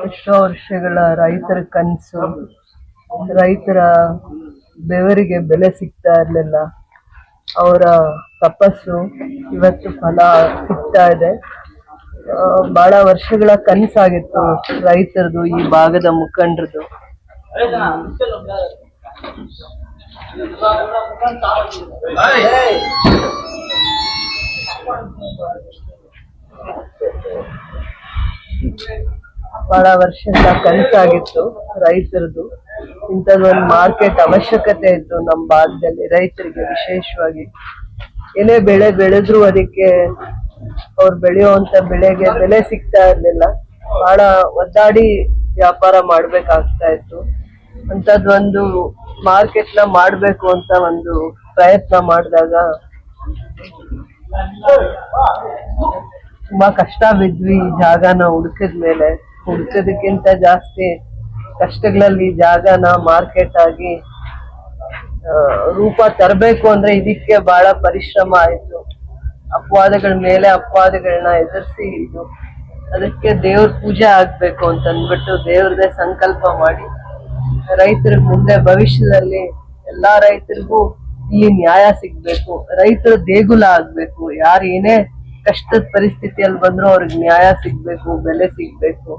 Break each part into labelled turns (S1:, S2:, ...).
S1: ಎಷ್ಟೋ ವರ್ಷಗಳ ರೈತರ ಕನಸು, ರೈತರ ಬೆವರಿಗೆ ಬೆಲೆ ಸಿಗ್ತಾ ಇರಲಿಲ್ಲ. ಅವರ ತಪಸ್ಸು ಇವತ್ತು ಫಲ ಸಿಗ್ತಾ ಇದೆ. ಬಹಳ ವರ್ಷಗಳ ಕನಸಾಗಿತ್ತು ರೈತರದು, ಈ ಭಾಗದ ಮುಖಂಡರದು. ಬಹಳ ವರ್ಷಗಳ ಕನಸಾಗಿತ್ತು ರೈತರದು. ಇಂಥದ್ದೊಂದು ಮಾರ್ಕೆಟ್ ಅವಶ್ಯಕತೆ ಇತ್ತು ನಮ್ಮ ಭಾಗದಲ್ಲಿ ರೈತರಿಗೆ. ವಿಶೇಷವಾಗಿ ಏನೇ ಬೆಳೆ ಬೆಳೆದ್ರು ಅದಕ್ಕೆ ಅವ್ರು ಬೆಳೆಯುವಂತ ಬೆಳೆಗೆ ಬೆಲೆ ಸಿಗ್ತಾ ಇರ್ಲಿಲ್ಲ. ಬಹಳ ಒದ್ದಾಡಿ ವ್ಯಾಪಾರ ಮಾಡ್ಬೇಕಾಗ್ತಾ ಇತ್ತು. ಅಂತದೊಂದು ಮಾರ್ಕೆಟ್ ನ ಮಾಡ್ಬೇಕು ಅಂತ ಒಂದು ಪ್ರಯತ್ನ ಮಾಡಿದಾಗ ತುಂಬಾ ಕಷ್ಟ ಬಿದ್ವಿ. ಈ ಜಾಗನ ಹುಡುಕಿದ್ಮೇಲೆ, ಹುಡುಕೋದಕ್ಕಿಂತ ಜಾಸ್ತಿ ಕಷ್ಟಗಳಲ್ಲಿ ಜಾಗನ ಮಾರ್ಕೆಟ್ ಆಗಿ ರೂಪ ತರಬೇಕು ಅಂದ್ರೆ ಇದಕ್ಕೆ ಬಹಳ ಪರಿಶ್ರಮ ಆಯ್ತು. ಅಪವಾದಗಳ ಮೇಲೆ ಅಪವಾದಗಳನ್ನ ಎದುರಿಸಿ ಇದು ಅದಕ್ಕೆ ದೇವ್ರ ಪೂಜೆ ಆಗ್ಬೇಕು ಅಂತ ಅಂದ್ಬಿಟ್ಟು ದೇವ್ರದೇ ಸಂಕಲ್ಪ ಮಾಡಿ ರೈತರ ಮುಂದೆ ಭವಿಷ್ಯದಲ್ಲಿ ಎಲ್ಲಾ ರೈತರಿಗೂ ಇಲ್ಲಿ ನ್ಯಾಯ ಸಿಗ್ಬೇಕು, ರೈತರ ದೇಗುಲ ಆಗ್ಬೇಕು. ಯಾರು ಏನೇ ಕಷ್ಟದ ಪರಿಸ್ಥಿತಿಯಲ್ಲಿ ಬಂದ್ರು ಅವ್ರಿಗೆ ನ್ಯಾಯ ಸಿಗ್ಬೇಕು, ಬೆಲೆ ಸಿಗ್ಬೇಕು.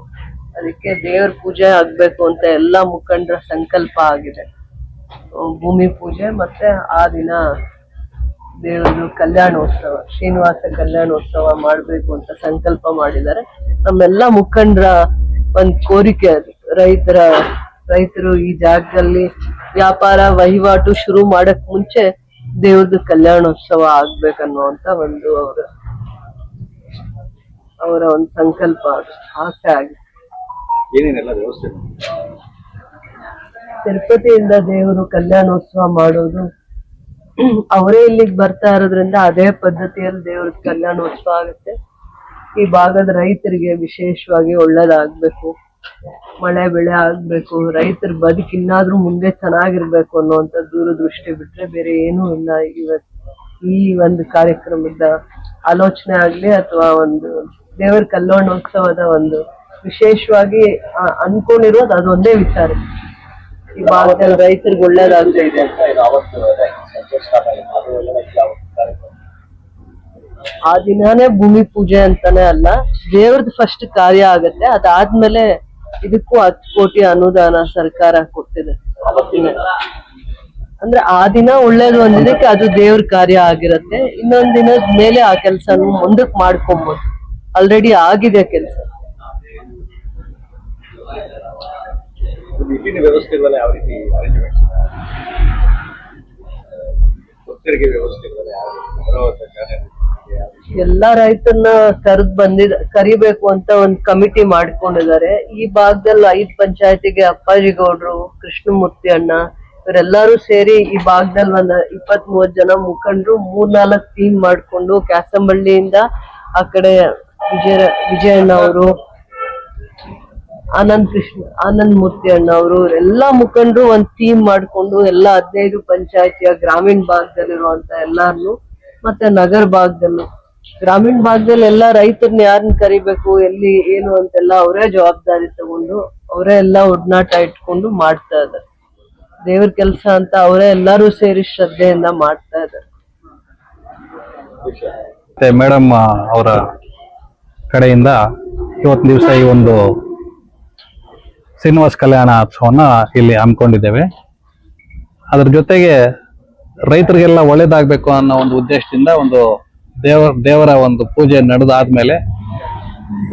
S1: ಅದಕ್ಕೆ ದೇವ್ರ ಪೂಜೆ ಆಗ್ಬೇಕು ಅಂತ ಎಲ್ಲಾ ಮುಖಂಡರ ಸಂಕಲ್ಪ ಆಗಿದೆ. ಭೂಮಿ ಪೂಜೆ ಮತ್ತೆ ಆ ದಿನ ದೇವರದು ಕಲ್ಯಾಣೋತ್ಸವ, ಶ್ರೀನಿವಾಸ ಕಲ್ಯಾಣೋತ್ಸವ ಮಾಡ್ಬೇಕು ಅಂತ ಸಂಕಲ್ಪ ಮಾಡಿದ್ದಾರೆ. ನಮ್ಮೆಲ್ಲಾ ಮುಖಂಡರ ಒಂದ್ ಕೋರಿಕೆ ಅದು. ರೈತರು ಈ ಜಾಗದಲ್ಲಿ ವ್ಯಾಪಾರ ವಹಿವಾಟು ಶುರು ಮಾಡಕ್ ಮುಂಚೆ ದೇವ್ರದ್ದು ಕಲ್ಯಾಣೋತ್ಸವ ಆಗ್ಬೇಕನ್ನುವಂತ ಒಂದು ಅವರ ಒಂದು ಸಂಕಲ್ಪ, ಆಸೆ ಆಗಿದೆ. ತಿರುಪತಿಯಿಂದ ದೇವರು ಕಲ್ಯಾಣೋತ್ಸವ ಮಾಡೋದು, ಅವರೇ ಇಲ್ಲಿಗೆ ಬರ್ತಾ ಇರೋದ್ರಿಂದ ಅದೇ ಪದ್ಧತಿಯಲ್ಲಿ ದೇವ್ರ ಕಲ್ಯಾಣೋತ್ಸವ ಆಗುತ್ತೆ. ಈ ಭಾಗದ ರೈತರಿಗೆ ವಿಶೇಷವಾಗಿ ಒಳ್ಳೇದಾಗ್ಬೇಕು, ಮಳೆ ಬೆಳೆ ಆಗ್ಬೇಕು, ರೈತರ ಬದುಕು ಇನ್ನಾದ್ರೂ ಮುಂದೆ ಚೆನ್ನಾಗಿರ್ಬೇಕು ಅನ್ನುವಂತ ದೂರದೃಷ್ಟಿ ಬಿಟ್ರೆ ಬೇರೆ ಏನೂ ಇಲ್ಲ. ಈ ಒಂದು ಕಾರ್ಯಕ್ರಮದ ಆಲೋಚನೆ ಆಗ್ಲಿ ಅಥವಾ ಒಂದು ದೇವರ ಕಲ್ಯಾಣೋತ್ಸವದ ಒಂದು ವಿಶೇಷವಾಗಿ ಅನ್ಕೊಂಡಿರೋದು ಅದೊಂದೇ ವಿಚಾರ. ಈ ಭಾಗದಲ್ಲಿ ರೈತರಿಗೆ ಒಳ್ಳೇದಾಗ್ತದೆ. ಆ ದಿನಾನೇ ಭೂಮಿ ಪೂಜೆ ಅಂತಾನೆ ಅಲ್ಲ, ದೇವ್ರದ್ದು ಫಸ್ಟ್ ಕಾರ್ಯ ಆಗತ್ತೆ. ಅದಾದ್ಮೇಲೆ ಇದಕ್ಕೂ 10 ಕೋಟಿ ಅನುದಾನ ಸರ್ಕಾರ ಕೊಟ್ಟಿದೆ. ಅಂದ್ರೆ ಆ ದಿನ ಒಳ್ಳೇದು ಒಂದಿನಕ್ಕೆ ಅದು ದೇವ್ರ ಕಾರ್ಯ ಆಗಿರತ್ತೆ. ಇನ್ನೊಂದ್ ದಿನದ ಮೇಲೆ ಆ ಕೆಲ್ಸನ ಮುಂದಕ್ಕೆ ಮಾಡ್ಕೊಬೋದು. ಆಲ್ರೆಡಿ ಆಗಿದೆ ಕೆಲಸ. ಎಲ್ಲಾ ರೈತರನ್ನ ಕರಿಬೇಕು ಅಂತ ಒಂದ್ ಕಮಿಟಿ ಮಾಡ್ಕೊಂಡಿದ್ದಾರೆ. ಈ ಭಾಗದಲ್ಲಿ 5 ಪಂಚಾಯತಿಗೆ ಅಪ್ಪಾಜಿ ಗೌಡ್ರು, ಕೃಷ್ಣಮೂರ್ತಿ ಅಣ್ಣ ಇವರೆಲ್ಲರೂ ಸೇರಿ ಈ ಭಾಗದಲ್ಲಿ ಒಂದ್ 20-30 ಜನ ಮುಖಂಡ್ರು 3-4 ಟೀಮ್ ಮಾಡ್ಕೊಂಡು ಕ್ಯಾಸಂಬಳ್ಳಿಯಿಂದ ಆ ಕಡೆ ವಿಜಯಣ್ಣ ಅವರು, ಆನಂದ್ ಮೂರ್ತಿ ಅಣ್ಣ ಅವರು ಎಲ್ಲಾ ಮುಖಂಡರು ಒಂದ್ ಟೀಮ್ ಮಾಡ್ಕೊಂಡು ಎಲ್ಲಾ 15 ಪಂಚಾಯತಿಯ ಗ್ರಾಮೀಣ ಭಾಗದಲ್ಲಿರುವಂತ ಎಲ್ಲಾರ್ನು ಮತ್ತೆ ನಗರ ಭಾಗದಲ್ಲೂ, ಗ್ರಾಮೀಣ ಭಾಗದಲ್ಲಿ ಎಲ್ಲಾ ರೈತರನ್ನ ಯಾರನ್ನ ಕರಿಬೇಕು, ಎಲ್ಲಿ ಏನು ಅಂತೆಲ್ಲ ಅವರೇ ಜವಾಬ್ದಾರಿ ತಗೊಂಡು ಅವರೇ ಎಲ್ಲಾ ಒಡನಾಟ ಇಟ್ಕೊಂಡು ಮಾಡ್ತಾ ಇದ್ದಾರೆ. ದೇವ್ರ ಕೆಲ್ಸ ಅಂತ ಅವರೇ ಎಲ್ಲಾರು ಸೇರಿ ಶ್ರದ್ಧೆಯಿಂದ ಮಾಡ್ತಾ ಇದ್ದಾರೆ.
S2: ಮೇಡಮ್ ಅವರ ಕಡೆಯಿಂದ ಇವತ್ತು ದಿವಸ ಈ ಒಂದು ಶ್ರೀನಿವಾಸ ಕಲ್ಯಾಣೋತ್ಸವನ ಇಲ್ಲಿ ಹಮ್ಮಿಕೊಂಡಿದ್ದೇವೆ. ಅದ್ರ ಜೊತೆಗೆ ರೈತರಿಗೆಲ್ಲ ಒಳ್ಳೇದಾಗ್ಬೇಕು ಅನ್ನೋ ಒಂದು ಉದ್ದೇಶದಿಂದ ಒಂದು ದೇವರ ಒಂದು ಪೂಜೆ ನಡೆದಾದ್ಮೇಲೆ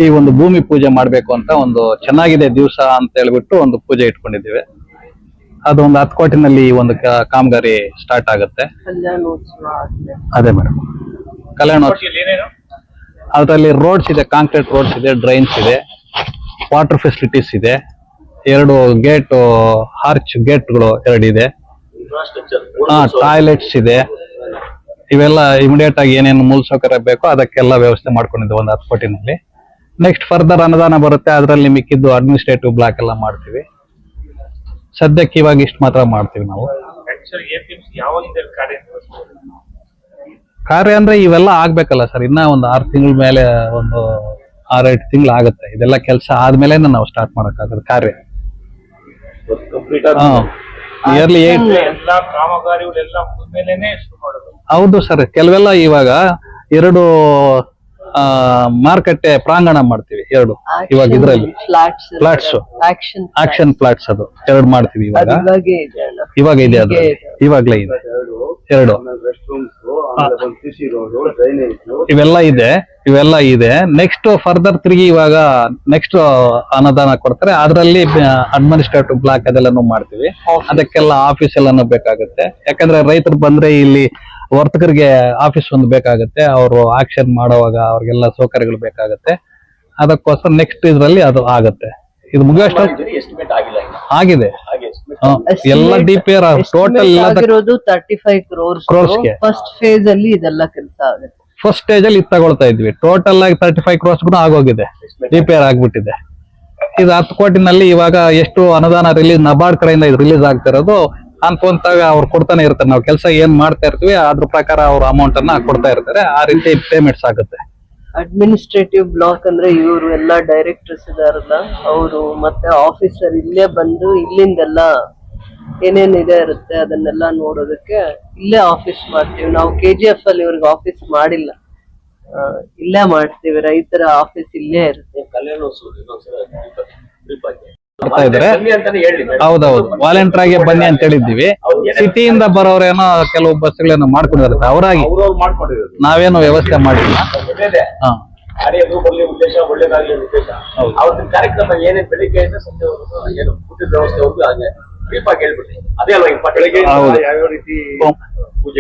S2: ಈ ಒಂದು ಭೂಮಿ ಪೂಜೆ ಮಾಡ್ಬೇಕು ಅಂತ ಒಂದು ಚೆನ್ನಾಗಿದೆ ದಿವಸ ಅಂತ ಹೇಳ್ಬಿಟ್ಟು ಒಂದು ಪೂಜೆ ಇಟ್ಕೊಂಡಿದ್ದೇವೆ. ಅದು ಒಂದು 10 ಕೋಟಿನಲ್ಲಿ ಈ ಒಂದು ಕಾಮಗಾರಿ ಸ್ಟಾರ್ಟ್ ಆಗುತ್ತೆ. ಅದೇ ಮೇಡಮ್ ಕಲ್ಯಾಣೋತ್ಸವ. ಅದರಲ್ಲಿ ರೋಡ್ಸ್ ಇದೆ, ಕಾಂಕ್ರೀಟ್ ರೋಡ್ಸ್ ಇದೆ, ಡ್ರೈನ್ಸ್ ಇದೆ, ವಾಟರ್ ಫೆಸಿಲಿಟೀಸ್ ಇದೆ, 2 ಗೇಟ್ ಆರ್ಚ್ ಗೇಟ್ಗಳು 2 ಇದೆ, ಟಾಯ್ಲೆಟ್ಸ್ ಇದೆ. ಇವೆಲ್ಲ ಇಮಿಡಿಯೇಟ್ ಆಗಿ ಏನೇನು ಮೂಲಸೌಕರ್ಯ ಬೇಕೋ ಅದಕ್ಕೆಲ್ಲ ವ್ಯವಸ್ಥೆ ಮಾಡ್ಕೊಂಡಿದ್ದೇವೆ ಒಂದು 10 ಕೋಟಿನಲ್ಲಿ. ನೆಕ್ಸ್ಟ್ ಫರ್ದರ್ ಅನುದಾನ ಬರುತ್ತೆ, ಅದರಲ್ಲಿ ಮಿಕ್ಕಿದ್ದು ಅಡ್ಮಿನಿಸ್ಟ್ರೇಟಿವ್ ಬ್ಲಾಕ್ ಎಲ್ಲ ಮಾಡ್ತೀವಿ. ಸದ್ಯಕ್ಕೆ ಇವಾಗ ಇಷ್ಟು ಮಾತ್ರ ಮಾಡ್ತೀವಿ ನಾವು. ಕಾರ್ಯ ಅಂದ್ರೆ ಇವೆಲ್ಲ ಆಗ್ಬೇಕಲ್ಲ ಸರ್, ಇನ್ನ ಒಂದು 6 ತಿಂಗಳ ಮೇಲೆ ಒಂದು 6-8 ತಿಂಗಳು ಆಗುತ್ತೆ. ಇದೆಲ್ಲ ಕೆಲಸ ಆದ್ಮೇಲೆ ನಾವು ಸ್ಟಾರ್ಟ್ ಮಾಡಕ್ಕಾಗತ್ತೆ ಕಾರ್ಯ. ಇಯರ್ಲಿ
S3: ಎಲ್ಲಾ ಕಾಮಗಾರಿಗಳೆಲ್ಲ ಮುಗಿದ್ಮೇಲೆನೆ ಶುರು ಮಾಡೋದು.
S2: ಹೌದು ಸರ್. ಕೆಲವೆಲ್ಲ ಇವಾಗ 2 ಮಾರುಕಟ್ಟೆ ಪ್ರಾಂಗಣ ಮಾಡ್ತೀವಿ, 2 ಇವಾಗ ಇದ್ರಲ್ಲಿ ಫ್ಲಾಟ್ಸ್, ಆಕ್ಷನ್ ಫ್ಲಾಟ್ಸ್, ಅದು 2 ಮಾಡ್ತೀವಿ ಇವಾಗ. ಇವಾಗ ಇದೆ, ಅದು ಇವಾಗ್ಲೇ ಇದೆ 2. ಇವೆಲ್ಲ ಇದೆ. ನೆಕ್ಸ್ಟ್ ಫರ್ದರ್ ತಿರುಗಿ ಇವಾಗ ನೆಕ್ಸ್ಟ್ ಅನುದಾನ ಕೊಡ್ತಾರೆ, ಅದರಲ್ಲಿ ಅಡ್ಮಿನಿಸ್ಟ್ರೇಟಿವ್ ಬ್ಲಾಕ್ ಅದೆಲ್ಲಾನು ಮಾಡ್ತೀವಿ. ಅದಕ್ಕೆಲ್ಲ ಆಫೀಸ್ ಎಲ್ಲಾನು ಬೇಕಾಗುತ್ತೆ. ಯಾಕಂದ್ರೆ ರೈತರು ಬಂದ್ರೆ ಇಲ್ಲಿ ವರ್ತಕರಿಗೆ ಆಫೀಸ್ ಒಂದು ಬೇಕಾಗುತ್ತೆ, ಅವರು ಆಕ್ಷನ್ ಮಾಡುವಾಗ ಅವ್ರಿಗೆಲ್ಲ ಸೌಕರ್ಯಗಳು ಬೇಕಾಗುತ್ತೆ. ಅದಕ್ಕೋಸ್ಕರ ನೆಕ್ಸ್ಟ್ ಇದ್ರಲ್ಲಿ ಅದು ಆಗತ್ತೆ. ಇದು ಮುಗಿಯೋಷ್ಟು ಆಗಿದೆ. ಎಲ್ಲ DPR total
S1: 35 crores first phase ಅಲ್ಲಿ ಇದೆಲ್ಲ ಕೆಲಸ ಆಗುತ್ತೆ.
S2: ಫಸ್ಟ್ ಸ್ಟೇಜ್ ಅಲ್ಲಿ ಇದು ತಗೊಳ್ತಾ ಇದ್ವಿ. ಟೋಟಲ್ ಆಗಿ 35 crores ಆಗೋಗಿದೆ, DPR ಆಗ್ಬಿಟ್ಟಿದೆ. ಇದು 10 ಕೋಟಿನಲ್ಲಿ ಇವಾಗ ಎಷ್ಟು ಅನುದಾನ ರಿಲೀಸ್, ನಬಾರ್ಡ್ ಕಡೆಯಿಂದ ಇದು ರಿಲೀಸ್ ಆಗ್ತಿರೋದು ಅನ್ಕೊಂತಾಗ ಅವ್ರು ಕೊಡ್ತಾನೆ ಇರ್ತಾರೆ. ನಾವು ಕೆಲಸ ಏನ್ ಮಾಡ್ತಾ ಇರ್ತೀವಿ ಅದ್ರ ಪ್ರಕಾರ ಅವ್ರ ಅಮೌಂಟ್ ಅನ್ನ ಕೊಡ್ತಾ ಇರ್ತಾರೆ. ಆ ರೀತಿ ಪೇಮೆಂಟ್ಸ್ ಆಗುತ್ತೆ.
S1: ಅಡ್ಮಿನಿಸ್ಟ್ರೇಟಿವ್ ಬ್ಲಾಕ್ ಅಂದ್ರೆ ಇವರು ಎಲ್ಲ ಡೈರೆಕ್ಟರ್ಸ್ ಇದಾರಲ್ಲ, ಅವರು ಮತ್ತೆ ಆಫೀಸರ್ ಇಲ್ಲೇ ಬಂದು ಇಲ್ಲಿಂದೆಲ್ಲ ಏನೇನಿದೆ ಇರುತ್ತೆ ಅದನ್ನೆಲ್ಲ ನೋಡೋದಕ್ಕೆ ಇಲ್ಲೇ ಆಫೀಸ್ ಮಾಡ್ತೀವಿ ನಾವು. KGF ಅಲ್ಲಿ ಇವ್ರಿಗೆ ಆಫೀಸ್ ಮಾಡಿಲ್ಲ, ಇಲ್ಲೇ ಮಾಡ್ತೀವಿ. ರೈತರ ಆಫೀಸ್ ಇಲ್ಲೇ ಇರುತ್ತೆ.
S2: ಬರ್ತಾ ಇದ್ರೆ ಹೌದೌದು, ವಾಲಂಟಿಯರ್ ಆಗಿ ಬನ್ನಿ ಅಂತ ಹೇಳಿದ್ದೀವಿ. ಸಿಟಿಯಿಂದ ಬರೋರೇನೋ ಕೆಲವು ಬಸ್ಗಳೇನೋ ಮಾಡ್ಕೊಂಡಿರುತ್ತೆ, ಅವರಾಗಿ ನಾವೇನು ವ್ಯವಸ್ಥೆ ಮಾಡಿಲ್ಲ.
S3: ಕಾರ್ಯಕ್ರಮ ಏನೇನು ಬೆಳಿಗ್ಗೆ ಏನು ಊಟದ ವ್ಯವಸ್ಥೆ ಹಾಗೆ ಬ್ರೀಫಾಗಿ ಹೇಳ್ಬಿಡಿ. ಅದೇ ಅಲ್ವಾ ಬೆಳಿಗ್ಗೆ ಯಾವ ರೀತಿ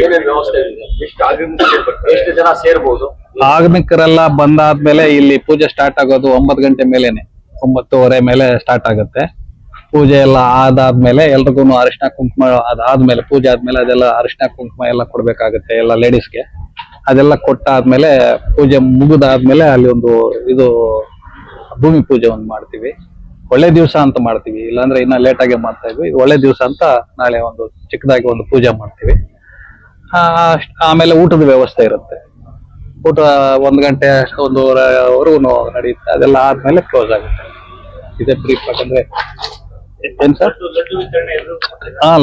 S3: ಏನೇನು ವ್ಯವಸ್ಥೆ ಇದೆ, ಎಷ್ಟು ಜನ ಸೇರ್ಬೋದು.
S2: ಆಗಮಿಕರೆಲ್ಲ ಬಂದಾದ್ಮೇಲೆ ಇಲ್ಲಿ ಪೂಜೆ ಸ್ಟಾರ್ಟ್ ಆಗೋದು 9 ಗಂಟೆ ಮೇಲೇನೆ, 9:30 ಮೇಲೆ ಸ್ಟಾರ್ಟ್ ಆಗುತ್ತೆ. ಪೂಜೆ ಎಲ್ಲ ಆದಾದ್ಮೇಲೆ ಎಲ್ರಿಗೂ ಅರಿಶಿನ ಕುಂಕುಮ ಅದಾದ್ಮೇಲೆ, ಪೂಜೆ ಆದ್ಮೇಲೆ ಅದೆಲ್ಲ ಅರಿಶಿನ ಕುಂಕುಮ ಎಲ್ಲ ಕೊಡ್ಬೇಕಾಗುತ್ತೆ ಎಲ್ಲ ಲೇಡೀಸ್ಗೆ. ಅದೆಲ್ಲ ಕೊಟ್ಟಾದ್ಮೇಲೆ ಪೂಜೆ ಮುಗಿದಾದ್ಮೇಲೆ ಅಲ್ಲಿ ಒಂದು ಇದು ಭೂಮಿ ಪೂಜೆ ಒಂದು ಮಾಡ್ತೀವಿ. ಒಳ್ಳೆ ದಿವಸ ಅಂತ ಮಾಡ್ತೀವಿ, ಇಲ್ಲಾಂದ್ರೆ ಇನ್ನ ಲೇಟ್ ಆಗಿ ಮಾಡ್ತಾ ಇದ್ವಿ. ಒಳ್ಳೆ ದಿವಸ ಅಂತ ನಾಳೆ ಒಂದು ಚಿಕ್ಕದಾಗಿ ಒಂದು ಪೂಜೆ ಮಾಡ್ತೀವಿ. ಆಮೇಲೆ ಊಟದ ವ್ಯವಸ್ಥೆ ಇರುತ್ತೆ. ಊಟ 1 ಗಂಟೆ 1:30ವರೆಗೂ ನಡೆಯುತ್ತೆ. ಅದೆಲ್ಲ ಆದ್ಮೇಲೆ ಕ್ಲೋಸ್ ಆಗುತ್ತೆ. ಇದೇ ಬ್ರೀಫ್. ಯಾಕಂದ್ರೆ ಏನ್ ಸರ್,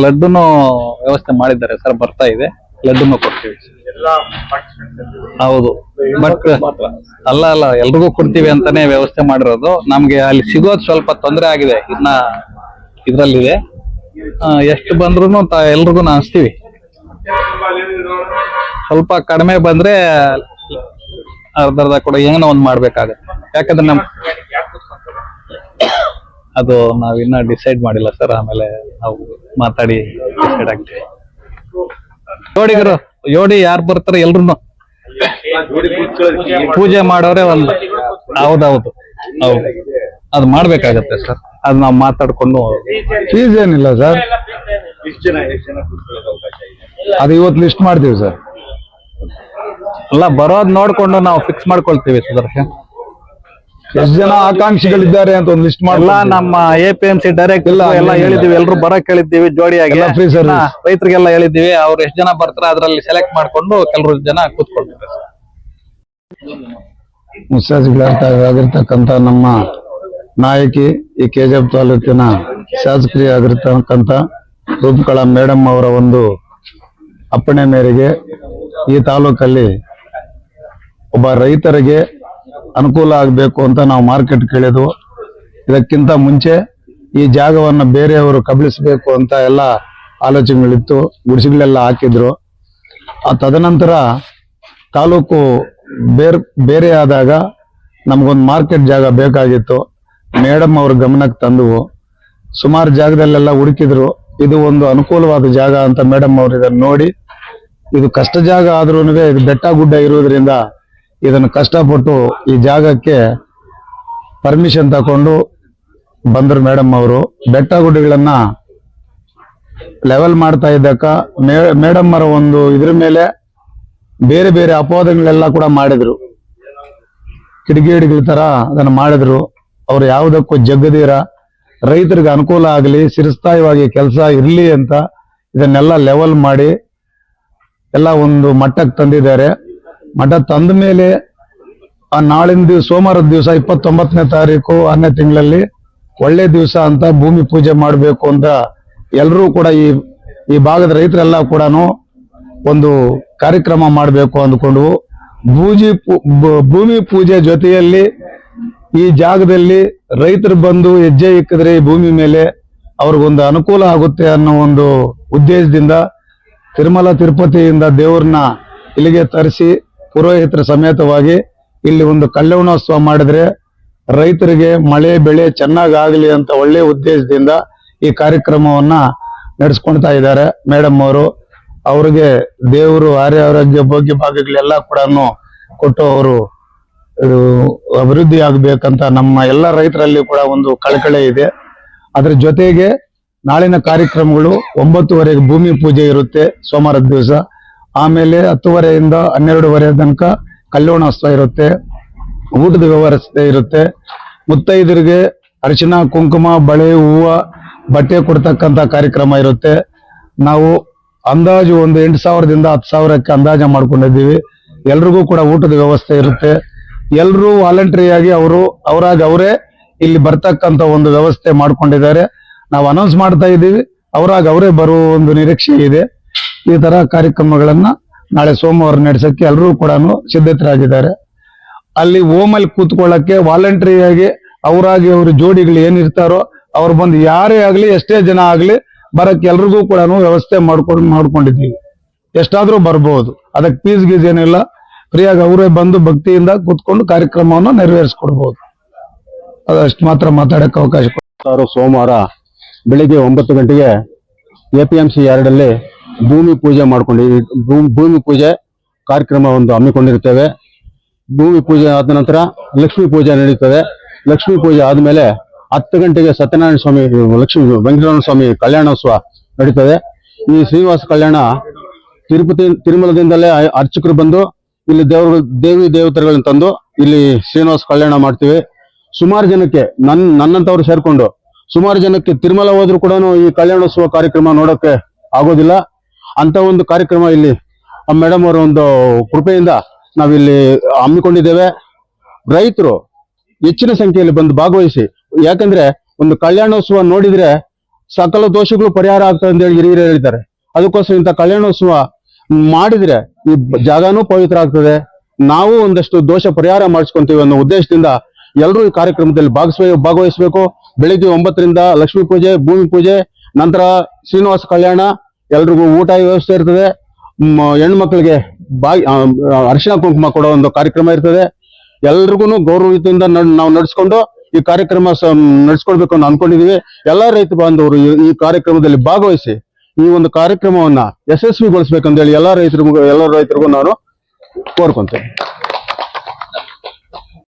S2: ಲಡ್ಡುನು ವ್ಯವಸ್ಥೆ ಮಾಡಿದ್ದಾರೆ ಸರ್, ಬರ್ತಾ ಇದೆ. ಲಡ್ಡುನು ಕೊಡ್ತೀವಿ. ಹೌದು, ಬಟ್ ಅಲ್ಲ ಎಲ್ರಿಗೂ ಕೊಡ್ತೀವಿ ಅಂತಾನೆ ವ್ಯವಸ್ಥೆ ಮಾಡಿರೋದು. ನಮ್ಗೆ ಅಲ್ಲಿ ಸಿಗೋದು ಸ್ವಲ್ಪ ತೊಂದರೆ ಆಗಿದೆ, ಇನ್ನ ಇದ್ರಲ್ಲಿದೆ. ಎಷ್ಟು ಬಂದ್ರು ಎಲ್ರಿಗೂ ಹಂಚ್ತೀವಿ. ಸ್ವಲ್ಪ ಕಡಿಮೆ ಬಂದ್ರೆ ಅರ್ಧ ಕೂಡ ಏನೋ ಒಂದ್ ಮಾಡ್ಬೇಕಾಗತ್ತೆ. ಯಾಕಂದ್ರೆ ಅದು ನಾವಿನ್ನ ಡಿಸೈಡ್ ಮಾಡಿಲ್ಲ ಸರ್, ಆಮೇಲೆ ನಾವು ಮಾತಾಡಿ ಡಿಸೈಡ್ ಆಗ್ತೀವಿ. ಜೋಡಿ ಯಾರು ಬರ್ತಾರೆ ಎಲ್ರು ಪೂಜೆ ಮಾಡೋರೆ ಒಂದು. ಹೌದು ಅದು ಮಾಡ್ಬೇಕಾಗತ್ತೆ ಸರ್, ಅದು ನಾವು ಮಾತಾಡ್ಕೊಂಡು.
S4: ಫೀಸ್ ಏನಿಲ್ಲ ಸರ್, ಅದು ಇವತ್ತು ಲಿಸ್ಟ್ ಮಾಡ್ತೀವಿ ಸರ್.
S2: ಎಲ್ಲ ಬರೋದ್ ನೋಡ್ಕೊಂಡು ನಾವು ಫಿಕ್ಸ್ ಮಾಡ್ಕೊಳ್ತೀವಿ ಸುದರ್ಶನ್.
S4: ಎಷ್ಟು ಜನ ಆಕಾಂಕ್ಷಿಗಳಿದ್ದಾರೆ ಅಂತ ಒಂದು ಲಿಸ್ಟ್ ಮಾಡಲ್ಲ.
S2: ನಮ್ಮ APMC ಡೈರೆಕ್ಟ್ ಎಲ್ಲ ಹೇಳಿದೀವಿ, ಎಲ್ರು ಬರಕ್ ಹೇಳಿದ್ದೀವಿ. ಜೋಡಿಯಾಗಿ
S4: ಫ್ರೀ ಸರ್ವಿಸ್
S2: ರೈತರಿಗೆಲ್ಲ ಹೇಳಿದ್ದೀವಿ. ಅವ್ರು ಎಷ್ಟು ಜನ ಬರ್ತಾರೆ ಅದ್ರಲ್ಲಿ ಸೆಲೆಕ್ಟ್ ಮಾಡ್ಕೊಂಡು ಕೆಲವರು ಜನ ಕೂತ್ಕೊಳ್ತಾರೆ.
S4: ಮುತ್ಸದ್ದಿಗಳಾಗಿರ್ತಕ್ಕಂಥ ನಮ್ಮ ನಾಯಕಿ, ಈ KGF ತಾಲೂಕಿನ ಶಾಸಕರಿಯಾಗಿರ್ತಕ್ಕಂಥ ರೂಪಕಲಾ ಮೇಡಮ್ ಅವರ ಒಂದು ಅಪ್ಪಣೆ ಮೇರೆಗೆ ಈ ತಾಲೂಕಲ್ಲಿ ಒಬ್ಬ ರೈತರಿಗೆ ಅನುಕೂಲ ಆಗಬೇಕು ಅಂತ ನಾವು ಮಾರ್ಕೆಟ್ ಕೇಳಿದ್ವು. ಇದಕ್ಕಿಂತ ಮುಂಚೆ ಈ ಜಾಗವನ್ನು ಬೇರೆಯವರು ಕಬಳಿಸಬೇಕು ಅಂತ ಎಲ್ಲ ಆಲೋಚನೆಗಳಿತ್ತು, ಗುಡಿಸಗಳೆಲ್ಲ ಹಾಕಿದ್ರು. ತದನಂತರ ತಾಲೂಕು ಬೇರೆ ಆದಾಗ ನಮಗೊಂದು ಮಾರ್ಕೆಟ್ ಜಾಗ ಬೇಕಾಗಿತ್ತು. ಮೇಡಮ್ ಅವ್ರ ಗಮನಕ್ಕೆ ತಂದವು. ಸುಮಾರು ಜಾಗದಲ್ಲೆಲ್ಲ ಹುಡುಕಿದ್ರು, ಇದು ಒಂದು ಅನುಕೂಲವಾದ ಜಾಗ ಅಂತ ಮೇಡಮ್ ಅವರು ಇದನ್ನು ನೋಡಿ, ಇದು ಕಷ್ಟ ಜಾಗ ಆದ್ರೂ ಇದು ಬೆಟ್ಟ ಗುಡ್ಡ ಇರುವುದರಿಂದ ಇದನ್ನು ಕಷ್ಟಪಟ್ಟು ಈ ಜಾಗಕ್ಕೆ ಪರ್ಮಿಷನ್ ತಕೊಂಡು ಬಂದ್ರು ಮೇಡಮ್ ಅವರು. ಬೆಟ್ಟ ಗುಡ್ಡಗಳನ್ನ ಲೆವೆಲ್ ಮಾಡ್ತಾ ಇದ್ದಕ್ಕ ಮೇಡಮ್ ಅವರ ಒಂದು ಇದ್ರ ಮೇಲೆ ಬೇರೆ ಬೇರೆ ಅಪವಾದಗಳೆಲ್ಲ ಕೂಡ ಮಾಡಿದ್ರು, ಕಿಡಿಗೇಡಿಗಳ ತರ ಅದನ್ನ ಮಾಡಿದ್ರು. ಅವ್ರು ಯಾವುದಕ್ಕೂ ಜಗ್ಗದೀರ ರೈತರಿಗೆ ಅನುಕೂಲ ಆಗಲಿ, ಚಿರಸ್ಥಾಯಿಯಾಗಿ ಕೆಲಸ ಇರಲಿ ಅಂತ ಇದನ್ನೆಲ್ಲ ಲೆವೆಲ್ ಮಾಡಿ ಎಲ್ಲ ಒಂದು ಮಟ್ಟಕ್ಕೆ ತಂದಿದ್ದಾರೆ. ಮಠ ತಂದ ಮೇಲೆ ಆ ನಾಳಿನ ದಿವಸ ಸೋಮವಾರದ ದಿವಸ 29ನೇ ತಾರೀಕು 6ನೇ ತಿಂಗಳಲ್ಲಿ ಒಳ್ಳೆ ದಿವಸ ಅಂತ ಭೂಮಿ ಪೂಜೆ ಮಾಡಬೇಕು ಅಂತ ಎಲ್ಲರೂ ಕೂಡ ಈ ಭಾಗದ ರೈತರೆಲ್ಲ ಕೂಡ ಒಂದು ಕಾರ್ಯಕ್ರಮ ಮಾಡಬೇಕು ಅಂದ್ಕೊಂಡು ಭೂಮಿ ಪೂಜೆ ಜೊತೆಯಲ್ಲಿ ಈ ಜಾಗದಲ್ಲಿ ರೈತರು ಬಂದು ಹೆಜ್ಜೆ ಇಕ್ಕಿದ್ರೆ ಈ ಭೂಮಿ ಮೇಲೆ ಅವ್ರಿಗೊಂದು ಅನುಕೂಲ ಆಗುತ್ತೆ ಅನ್ನೋ ಒಂದು ಉದ್ದೇಶದಿಂದ ತಿರುಮಲ ತಿರುಪತಿಯಿಂದ ದೇವ್ರನ್ನ ಇಲ್ಲಿಗೆ ತರಿಸಿ ಪುರೋಹಿತರ ಸಮೇತವಾಗಿ ಇಲ್ಲಿ ಒಂದು ಕಲ್ಯಾಣೋತ್ಸವ ಮಾಡಿದ್ರೆ ರೈತರಿಗೆ ಮಳೆ ಬೆಳೆ ಚೆನ್ನಾಗಾಗಲಿ ಅಂತ ಒಳ್ಳೆ ಉದ್ದೇಶದಿಂದ ಈ ಕಾರ್ಯಕ್ರಮವನ್ನ ನಡೆಸ್ಕೊಳ್ತಾ ಇದ್ದಾರೆ ಮೇಡಮ್ ಅವರು. ಅವ್ರಿಗೆ ದೇವರು ಆರೋಗ್ಯ ಭಾಗ್ಯ ಭಾಗಗಳೆಲ್ಲ ಕೂಡ ಕೊಟ್ಟು ಅವರು ಅಭಿವೃದ್ಧಿ ಆಗ್ಬೇಕಂತ ನಮ್ಮ ಎಲ್ಲ ರೈತರಲ್ಲಿ ಕೂಡ ಒಂದು ಕಳಕಳಿ ಇದೆ. ಅದ್ರ ಜೊತೆಗೆ ನಾಳಿನ ಕಾರ್ಯಕ್ರಮಗಳು 9:30ಗೆ ಭೂಮಿ ಪೂಜೆ ಇರುತ್ತೆ ಸೋಮವಾರದ ದಿವಸ. ಆಮೇಲೆ 10:30ಯಿಂದ 12:30 ತನಕ ಕಲ್ಯಾಣೋತ್ಸವ ಇರುತ್ತೆ, ಊಟದ ವ್ಯವಸ್ಥೆ ಇರುತ್ತೆ. ಮುತ್ತೈದರಿಗೆ ಅರಿಶಿನ ಕುಂಕುಮ ಬಳೆ ಹೂವ ಬಟ್ಟೆ ಕೊಡ್ತಕ್ಕಂತ ಕಾರ್ಯಕ್ರಮ ಇರುತ್ತೆ. ನಾವು ಅಂದಾಜು ಒಂದು 8,000ದಿಂದ 10,000ಕ್ಕೆ ಅಂದಾಜ ಮಾಡ್ಕೊಂಡಿದ್ದೀವಿ. ಎಲ್ರಿಗೂ ಕೂಡ ಊಟದ ವ್ಯವಸ್ಥೆ ಇರುತ್ತೆ. ಎಲ್ರೂ ವಾಲಂಟರಿಯಾಗಿ ಅವರೇ ಇಲ್ಲಿ ಬರ್ತಕ್ಕಂತ ಒಂದು ವ್ಯವಸ್ಥೆ ಮಾಡ್ಕೊಂಡಿದ್ದಾರೆ. ನಾವು ಅನೌನ್ಸ್ ಮಾಡ್ತಾ ಇದ್ದೀವಿ, ಅವರೇ ಬರುವ ಒಂದು ನಿರೀಕ್ಷೆ ಇದೆ. ಈ ತರ ಕಾರ್ಯಕ್ರಮಗಳನ್ನ ನಾಳೆ ಸೋಮವಾರ ನಡೆಸಕ್ಕೆ ಎಲ್ಲರೂ ಕೂಡ ಸಿದ್ಧತರಾಗಿದ್ದಾರೆ. ಅಲ್ಲಿ ಓಮಲ್ಲಿ ಕೂತ್ಕೊಳ್ಳಕ್ಕೆ ವಾಲಂಟರಿಯಾಗಿ ಅವ್ರ ಜೋಡಿಗಳು ಏನಿರ್ತಾರೋ ಅವ್ರು ಬಂದು ಯಾರೇ ಆಗ್ಲಿ ಎಷ್ಟೇ ಜನ ಆಗ್ಲಿ ಬರಕ್ಕೆ ಎಲ್ರಿಗೂ ಕೂಡ ವ್ಯವಸ್ಥೆ ಮಾಡ್ಕೊಂಡಿದ್ದೀವಿ. ಎಷ್ಟಾದ್ರೂ ಬರ್ಬೋದು, ಅದಕ್ಕೆ ಫೀಸ್ ಗೀಸ್ ಏನಿಲ್ಲ. ಫ್ರೀಯಾಗಿ ಅವರೇ ಬಂದು ಭಕ್ತಿಯಿಂದ ಕೂತ್ಕೊಂಡು ಕಾರ್ಯಕ್ರಮವನ್ನು ನೆರವೇರಿಸ್ಕೊಡ್ಬೋದು. ಅದಷ್ಟು ಮಾತ್ರ ಮಾತಾಡಕ್ಕೆ ಅವಕಾಶ ಕೊಡ್ತಾರೆ.
S5: ಸೋಮವಾರ ಬೆಳಿಗ್ಗೆ 9 ಗಂಟೆಗೆ APMC ಯಾರ್ಡಲ್ಲಿ ಭೂಮಿ ಪೂಜೆ ಭೂಮಿ ಪೂಜೆ ಕಾರ್ಯಕ್ರಮ ಒಂದು ಹಮ್ಮಿಕೊಂಡಿರ್ತೇವೆ. ಭೂಮಿ ಪೂಜೆ ಆದ ನಂತರ ಲಕ್ಷ್ಮೀ ಪೂಜೆ ನಡೀತದೆ. ಲಕ್ಷ್ಮೀ ಪೂಜೆ ಆದ್ಮೇಲೆ 10 ಗಂಟೆಗೆ ಸತ್ಯನಾರಾಯಣ ಸ್ವಾಮಿ ವೆಂಕಟರಮಣ ಸ್ವಾಮಿ ಕಲ್ಯಾಣೋತ್ಸವ ನಡೀತದೆ. ಈ ಶ್ರೀನಿವಾಸ ಕಲ್ಯಾಣ ತಿರುಮಲದಿಂದಲೇ ಅರ್ಚಕರು ಬಂದು ಇಲ್ಲಿ ದೇವಿ ದೇವತೆಗಳನ್ನ ತಂದು ಇಲ್ಲಿ ಶ್ರೀನಿವಾಸ ಕಲ್ಯಾಣ ಮಾಡ್ತೀವಿ. ಸುಮಾರು ಜನಕ್ಕೆ ನನ್ನಂತವ್ರು ಸೇರ್ಕೊಂಡು ಸುಮಾರು ಜನಕ್ಕೆ ತಿರುಮಲ ಹೋದ್ರು ಕೂಡ ಈ ಕಲ್ಯಾಣೋತ್ಸವ ಕಾರ್ಯಕ್ರಮ ನೋಡೋಕೆ ಆಗೋದಿಲ್ಲ. ಅಂತ ಒಂದು ಕಾರ್ಯಕ್ರಮ ಇಲ್ಲಿ ಮೇಡಮ್ ಅವರ ಒಂದು ಕೃಪೆಯಿಂದ ನಾವಿಲ್ಲಿ ಹಮ್ಮಿಕೊಂಡಿದ್ದೇವೆ. ರೈತರು ಹೆಚ್ಚಿನ ಸಂಖ್ಯೆಯಲ್ಲಿ ಬಂದು ಭಾಗವಹಿಸಿ, ಯಾಕಂದ್ರೆ ಒಂದು ಕಲ್ಯಾಣೋತ್ಸವ ನೋಡಿದ್ರೆ ಸಕಲ ದೋಷಗಳು ಪರಿಹಾರ ಆಗ್ತದೆ ಅಂತ ಹೇಳಿ ಹಿರಿಯರು ಹೇಳಿದ್ದಾರೆ. ಅದಕ್ಕೋಸ್ಕರ ಇಂಥ ಕಲ್ಯಾಣೋತ್ಸವ ಮಾಡಿದ್ರೆ ಈ ಜಾಗನೂ ಪವಿತ್ರ ಆಗ್ತದೆ, ನಾವು ಒಂದಷ್ಟು ದೋಷ ಪರಿಹಾರ ಮಾಡಿಸ್ಕೊಂತೀವಿ ಅನ್ನೋ ಉದ್ದೇಶದಿಂದ ಎಲ್ಲರೂ ಈ ಕಾರ್ಯಕ್ರಮದಲ್ಲಿ ಭಾಗವಹಿಸಬೇಕು. ಬೆಳಿಗ್ಗೆ 9ರಿಂದ ಲಕ್ಷ್ಮೀ ಪೂಜೆ, ಭೂಮಿ ಪೂಜೆ, ನಂತರ ಶ್ರೀನಿವಾಸ ಕಲ್ಯಾಣ, ಎಲ್ರಿಗೂ ಊಟ ವ್ಯವಸ್ಥೆ ಇರ್ತದೆ. ಹೆಣ್ಮಕ್ಳಿಗೆ ಅರಿಶಿನ ಕುಂಕುಮ ಕೊಡೋ ಒಂದು ಕಾರ್ಯಕ್ರಮ ಇರ್ತದೆ. ಎಲ್ರಿಗೂ ಗೌರವದಿಂದ ನಾವು ನಡೆಸ್ಕೊಂಡು ಈ ಕಾರ್ಯಕ್ರಮ ನಡೆಸ್ಕೊಳ್ಬೇಕು ಅಂತ ಅನ್ಕೊಂಡಿದೀವಿ. ಎಲ್ಲಾ ರೈತ ಬಾಂಧವರು ಈ ಕಾರ್ಯಕ್ರಮದಲ್ಲಿ ಭಾಗವಹಿಸಿ ಈ ಒಂದು ಕಾರ್ಯಕ್ರಮವನ್ನ ಯಶಸ್ವಿಗೊಳಿಸ್ಬೇಕಂತ ಹೇಳಿ ಎಲ್ಲ ರೈತರಿಗೂ ನಾನು ಕೋರ್ಕೊಂತೇನೆ.